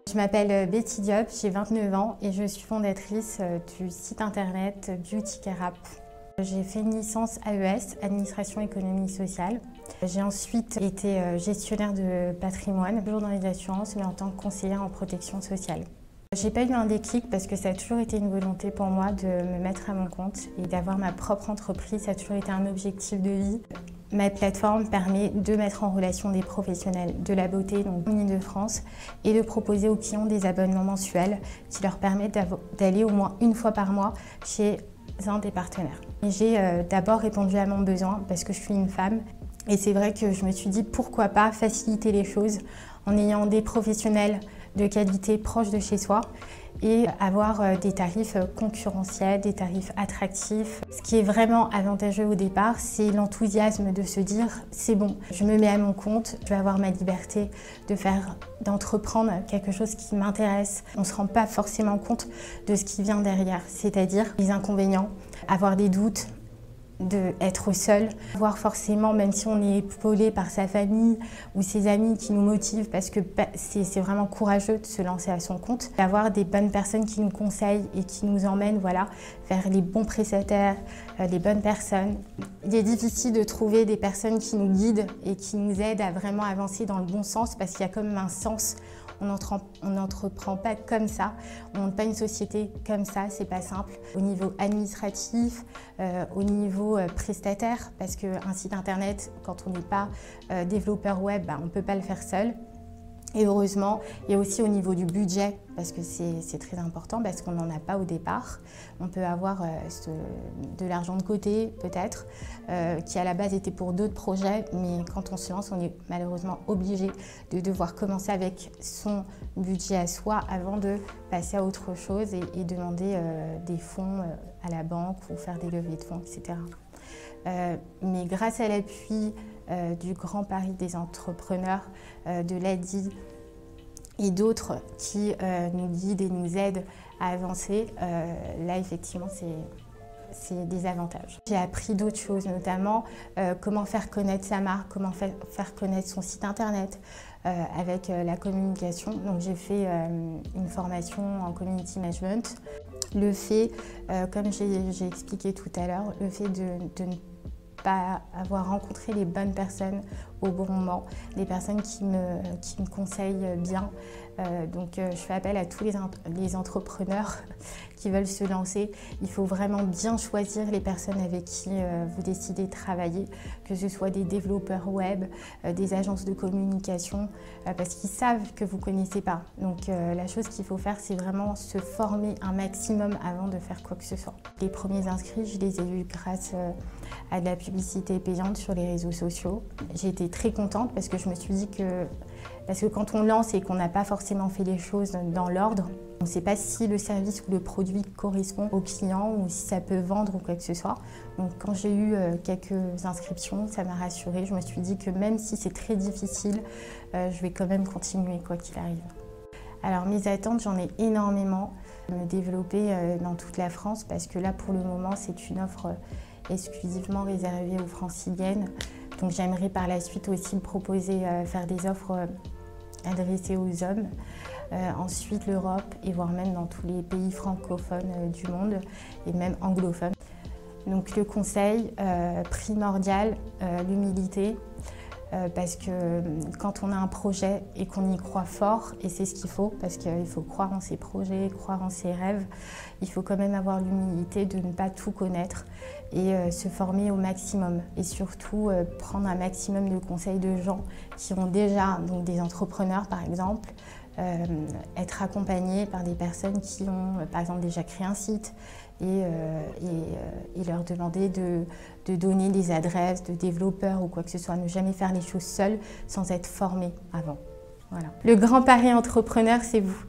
Je m'appelle Betty Diop, j'ai 29 ans et je suis fondatrice du site internet Beauty Care App. J'ai fait une licence AES, Administration Économie Sociale. J'ai ensuite été gestionnaire de patrimoine, toujours dans les assurances, mais en tant que conseillère en protection sociale. J'ai pas eu un déclic parce que ça a toujours été une volonté pour moi de me mettre à mon compte et d'avoir ma propre entreprise. Ça a toujours été un objectif de vie. Ma plateforme permet de mettre en relation des professionnels de la beauté, donc en Île-de-France, et de proposer aux clients des abonnements mensuels qui leur permettent d'aller au moins une fois par mois chez un des partenaires. J'ai d'abord répondu à mon besoin parce que je suis une femme et c'est vrai que je me suis dit pourquoi pas faciliter les choses en ayant des professionnels de qualité proches de chez soi et avoir des tarifs concurrentiels, des tarifs attractifs. Ce qui est vraiment avantageux au départ, c'est l'enthousiasme de se dire c'est bon, je me mets à mon compte, je vais avoir ma liberté d'entreprendre quelque chose qui m'intéresse. On ne se rend pas forcément compte de ce qui vient derrière, c'est-à-dire les inconvénients, avoir des doutes, d'être seul, voir forcément, même si on est épaulé par sa famille ou ses amis qui nous motivent, parce que c'est vraiment courageux de se lancer à son compte, d'avoir des bonnes personnes qui nous conseillent et qui nous emmènent vers les bons prestataires, les bonnes personnes. Il est difficile de trouver des personnes qui nous guident et qui nous aident à vraiment avancer dans le bon sens, parce qu'il y a comme un sens. On n'entreprend pas comme ça, on ne monte pas une société comme ça, c'est pas simple. Au niveau administratif, au niveau prestataire, parce qu'un site internet, quand on n'est pas développeur web, on ne peut pas le faire seul. Et heureusement, et aussi au niveau du budget, parce que c'est très important, parce qu'on n'en a pas au départ. On peut avoir de l'argent de côté, peut-être, qui à la base était pour d'autres projets, mais quand on se lance, on est malheureusement obligé de devoir commencer avec son budget à soi avant de passer à autre chose et demander des fonds à la banque ou faire des levées de fonds, etc. Mais grâce à l'appui du Grand Paris des entrepreneurs, de l'ADI et d'autres qui nous guident et nous aident à avancer, là effectivement c'est des avantages. J'ai appris d'autres choses, notamment comment faire connaître sa marque, comment faire connaître son site internet avec la communication. Donc j'ai fait une formation en community management. Le fait, comme j'ai expliqué tout à l'heure, le fait de ne pas avoir rencontré les bonnes personnes au bon moment, des personnes qui me conseillent bien. Je fais appel à tous les entrepreneurs qui veulent se lancer. Il faut vraiment bien choisir les personnes avec qui vous décidez de travailler, que ce soit des développeurs web, des agences de communication, parce qu'ils savent que vous ne connaissez pas. Donc la chose qu'il faut faire, c'est vraiment se former un maximum avant de faire quoi que ce soit. Les premiers inscrits, je les ai eus grâce à de la publicité payante sur les réseaux sociaux. J'ai été très contente parce que je me suis dit parce que quand on lance et qu'on n'a pas forcément fait les choses dans l'ordre, on ne sait pas si le service ou le produit correspond au client ou si ça peut vendre ou quoi que ce soit. Donc quand j'ai eu quelques inscriptions, ça m'a rassurée. Je me suis dit que même si c'est très difficile, je vais quand même continuer quoi qu'il arrive. Alors mes attentes, j'en ai énormément. Me développer dans toute la France parce que là pour le moment c'est une offre exclusivement réservée aux franciliennes. Donc j'aimerais par la suite aussi me proposer faire des offres adressées aux hommes. Ensuite l'Europe et voire même dans tous les pays francophones du monde et même anglophones. Donc le conseil primordial, l'humilité. Parce que quand on a un projet et qu'on y croit fort, et c'est ce qu'il faut, parce qu'il faut croire en ses projets, croire en ses rêves, il faut quand même avoir l'humilité de ne pas tout connaître et se former au maximum. Et surtout prendre un maximum de conseils de gens qui ont déjà, donc des entrepreneurs par exemple, être accompagnés par des personnes qui ont par exemple déjà créé un site et leur demander de donner des adresses de développeurs ou quoi que ce soit, ne jamais faire les choses seuls sans être formé avant. Voilà. Le grand pari entrepreneur, c'est vous.